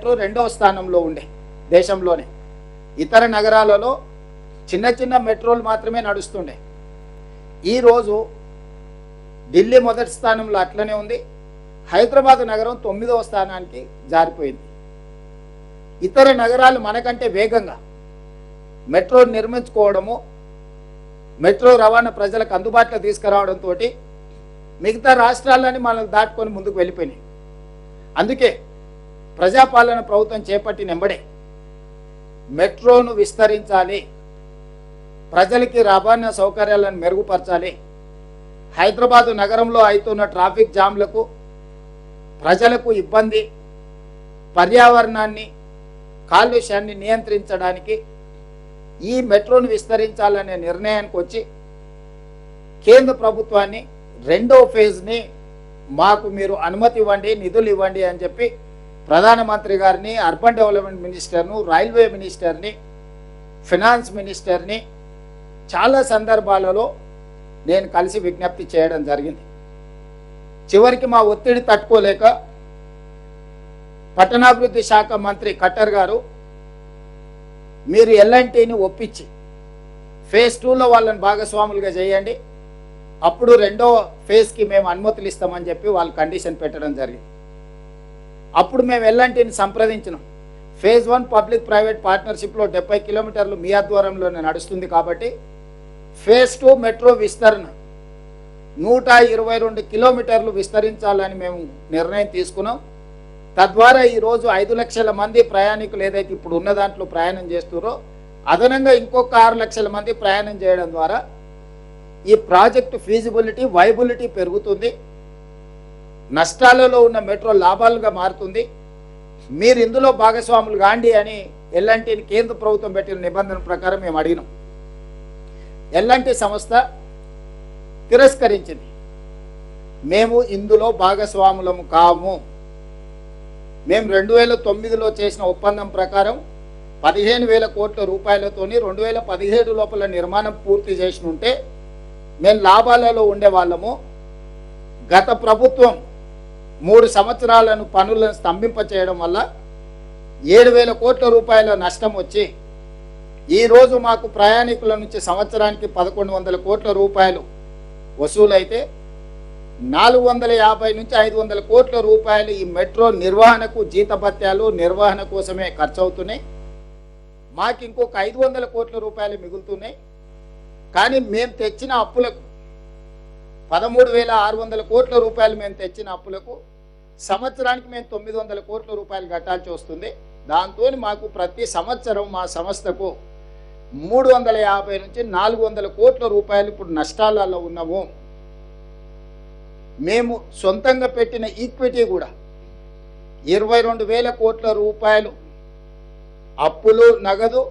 Metro 2వ స్థానంలో ఉండే దేశంలోనే. ఇతర నగరాలలో చిన్న చిన్న మెట్రోలు మాత్రమే నడుస్తుండే. ఈరోజు ఢిల్లీ మొదటి స్థానంలో అట్లనే ఉంది. హైదరాబాద్ నగరం 9వ స్థానానికి జారిపోయింది. ఇతర నగరాలు మనకంటే వేగంగా మెట్రో నిర్మించుకోవడము, మెట్రో రవాణా ప్రజలకు అందుబాటులో తీసుకురావడంతో మిగతా రాష్ట్రాలని మనం దాటుకొని ముందుకు వెళ్ళిపోయినాయి. అందుకే ప్రజాపాలన ప్రభుత్వం చేపట్టిన వెంబడే మెట్రోను విస్తరించాలి, ప్రజలకి రవాణా సౌకర్యాలను మెరుగుపరచాలి, హైదరాబాదు నగరంలో అవుతున్న ట్రాఫిక్ జామ్లకు, ప్రజలకు ఇబ్బంది, పర్యావరణాన్ని, కాలుష్యాన్ని నియంత్రించడానికి ఈ మెట్రోను విస్తరించాలనే నిర్ణయానికి వచ్చి కేంద్ర ప్రభుత్వాన్ని 2వ ఫేజ్ని మాకు మీరు అనుమతి ఇవ్వండి, నిధులు ఇవ్వండి అని చెప్పి ప్రధానమంత్రి గారిని, అర్బన్ డెవలప్మెంట్ మినిస్టర్ను, రైల్వే మినిస్టర్ని, ఫినాన్స్ మినిస్టర్ని చాలా సందర్భాలలో నేను కలిసి విజ్ఞప్తి చేయడం జరిగింది. చివరికి మా ఒత్తిడి తట్టుకోలేక పట్టణాభివృద్ధి శాఖ మంత్రి ఖట్టర్ గారు మీరు ఎల్ఎన్టీని ఒప్పించి ఫేజ్ 2లో వాళ్ళని భాగస్వాములుగా చేయండి, అప్పుడు 2వ ఫేజ్కి మేము అనుమతులు ఇస్తామని చెప్పి వాళ్ళు కండిషన్ పెట్టడం జరిగింది. అప్పుడు మేము ఎల్ఎన్టీని సంప్రదించినాం. ఫేజ్ 1 పబ్లిక్ ప్రైవేట్ పార్ట్నర్షిప్లో 70 కిలోమీటర్లు మీ ఆధ్వర్యంలోనే నడుస్తుంది కాబట్టి ఫేజ్ 2 మెట్రో విస్తరణ 122 కిలోమీటర్లు విస్తరించాలని మేము నిర్ణయం తీసుకున్నాం. తద్వారా ఈరోజు 5 లక్షల మంది ప్రయాణికులు ఏదైతే ఇప్పుడు ఉన్న దాంట్లో ప్రయాణం చేస్తున్నారో అదనంగా ఇంకొక 6 లక్షల మంది ప్రయాణం చేయడం ద్వారా ఈ ప్రాజెక్టు ఫీజిబిలిటీ, వైబిలిటీ పెరుగుతుంది, నష్టాలలో ఉన్న మెట్రో లాభాలుగా మారుతుంది. మీరు ఇందులో భాగస్వాములు కాండి అని ఎల్ఎన్టీని కేంద్ర ప్రభుత్వం పెట్టిన నిబంధన ప్రకారం మేము అడిగినాం. ఎల్ఎన్టీ సంస్థ తిరస్కరించింది. మేము ఇందులో భాగస్వాములము కాము. మేము 2009లో చేసిన ఒప్పందం ప్రకారం 15,000 కోట్ల రూపాయలతోని 2017 లోపల నిర్మాణం పూర్తి చేసి ఉంటే మేము లాభాలలో ఉండేవాళ్ళము. గత ప్రభుత్వం 3 సంవత్సరాలను పనులను స్తంభింపచేయడం వల్ల 7,000 కోట్ల రూపాయల నష్టం వచ్చి ఈరోజు మాకు ప్రయాణికుల నుంచి సంవత్సరానికి 1,100 కోట్ల రూపాయలు వసూలైతే 450 నుంచి 500 కోట్ల రూపాయలు ఈ మెట్రో నిర్వహణకు, జీతభత్యాలు, నిర్వహణ కోసమే ఖర్చు అవుతున్నాయి. మాకు ఇంకొక 500 కోట్ల రూపాయలు మిగులుతున్నాయి. కానీ మేము తెచ్చిన అప్పులకు 13,600 కోట్ల రూపాయలు మేము తెచ్చిన అప్పులకు సంవత్సరానికి మేము 900 కోట్ల రూపాయలు కట్టాల్సి వస్తుంది. దాంతో మాకు ప్రతి సంవత్సరం మా సంస్థకు 350 నుంచి 400 కోట్ల రూపాయలు ఇప్పుడు నష్టాలలో ఉన్నాము. మేము సొంతంగా పెట్టిన ఈక్విటీ కూడా 22,000 కోట్ల రూపాయలు అప్పులు, నగదు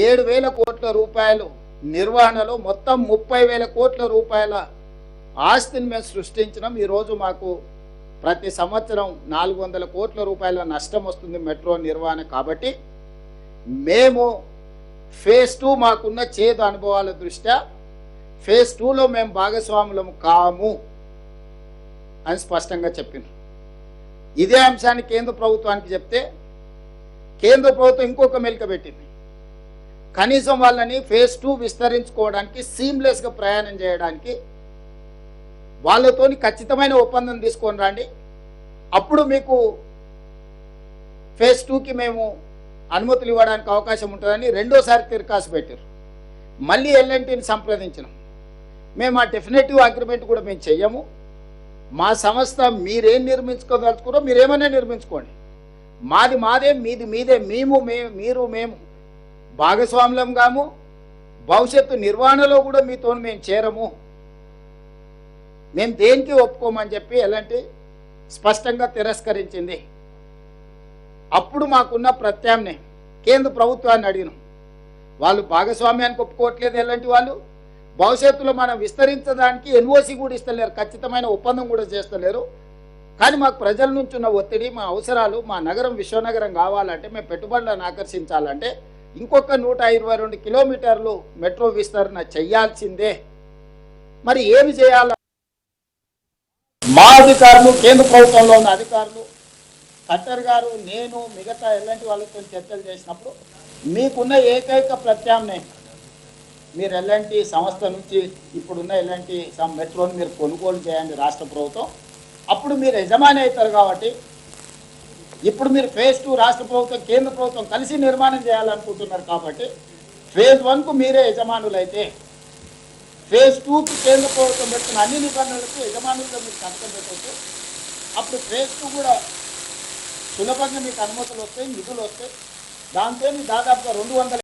7,000 కోట్ల రూపాయలు నిర్వహణలో మొత్తం 30,000 కోట్ల రూపాయల ఆస్తిని మేము సృష్టించినాం. ఈరోజు మాకు ప్రతి సంవత్సరం 400 కోట్ల రూపాయల నష్టం వస్తుంది మెట్రో నిర్వహణ. కాబట్టి మేము ఫేజ్ 2 మాకున్న చేదు అనుభవాల దృష్ట్యా ఫేజ్ 2లో మేము భాగస్వాములము కాము అని స్పష్టంగా చెప్పినారు. ఇదే అంశాన్ని కేంద్ర ప్రభుత్వానికి చెప్తే కేంద్ర ప్రభుత్వం ఇంకొక మెలిక పెట్టింది. కనీసం వాళ్ళని ఫేజ్ 2 విస్తరించుకోవడానికి, సీమ్లెస్గా ప్రయాణం చేయడానికి వాళ్ళతోని ఖచ్చితమైన ఒప్పందం తీసుకొని రండి, అప్పుడు మీకు ఫేజ్ 2కి మేము అనుమతులు ఇవ్వడానికి అవకాశం ఉంటుందని 2వసారి తిరకాసు పెట్టారు. మళ్ళీ ఎల్ఎన్టీని సంప్రదించినాం. మేము ఆ డెఫినెటివ్ అగ్రిమెంట్ కూడా మేము చెయ్యము. మా సంస్థ మీరేం నిర్మించుకోదలుచుకున్నారో మీరేమైనా నిర్మించుకోండి, మాది మాదే, మీది మీదే, మేము భాగస్వాములం కాము, భవిష్యత్తు నిర్వహణలో కూడా మీతో మేము చేరము, మేము దేనికి ఒప్పుకోమని చెప్పి ఎలాంటి స్పష్టంగా తిరస్కరించింది. అప్పుడు మాకున్న ప్రత్యామ్నాయం కేంద్ర ప్రభుత్వాన్ని అడిగినాం. వాళ్ళు భాగస్వామ్యానికి ఒప్పుకోవట్లేదు. ఎలాంటి వాళ్ళు భవిష్యత్తులో మనం విస్తరించడానికి ఎన్ఓసి కూడా ఇస్తలేరు, ఖచ్చితమైన ఒప్పందం కూడా చేస్తలేరు. కానీ మాకు ప్రజల నుంచి ఉన్న ఒత్తిడి, మా అవసరాలు, మా నగరం విశ్వనగరం కావాలంటే, మేము పెట్టుబడులను ఆకర్షించాలంటే ఇంకొక 122 కిలోమీటర్లు మెట్రో విస్తరణ చేయాల్సిందే. మరి ఏమి చేయాలి? మా అధికారులు, కేంద్ర ప్రభుత్వంలో ఉన్న అధికారులు ఖట్టర్ గారు, నేను, మిగతా ఎలాంటి వాళ్ళతో చర్చలు చేసినప్పుడు మీకున్న ఏకైక ప్రత్యామ్నాయం మీరు ఎలాంటి సంస్థ నుంచి ఇప్పుడున్న ఎలాంటి మెట్రోని మీరు కొనుగోలు చేయండి రాష్ట్ర ప్రభుత్వం, అప్పుడు మీరు యజమాని అవుతారు. కాబట్టి ఇప్పుడు మీరు ఫేజ్ 2 రాష్ట్ర ప్రభుత్వం కేంద్ర ప్రభుత్వం కలిసి నిర్మాణం చేయాలనుకుంటున్నారు. కాబట్టి ఫేజ్ 1కు మీరే యజమానులైతే ఫేజ్ 2కి కేంద్ర ప్రభుత్వం పెడుతున్న అన్ని నిబంధనలకు యజమానులుగా మీరు సంతకం పెట్టవచ్చు. అప్పుడు ఫేజ్ 2 కూడా సులభంగా మీకు అనుమతులు వస్తాయి, నిధులు వస్తాయి. దాంతో దాదాపుగా 200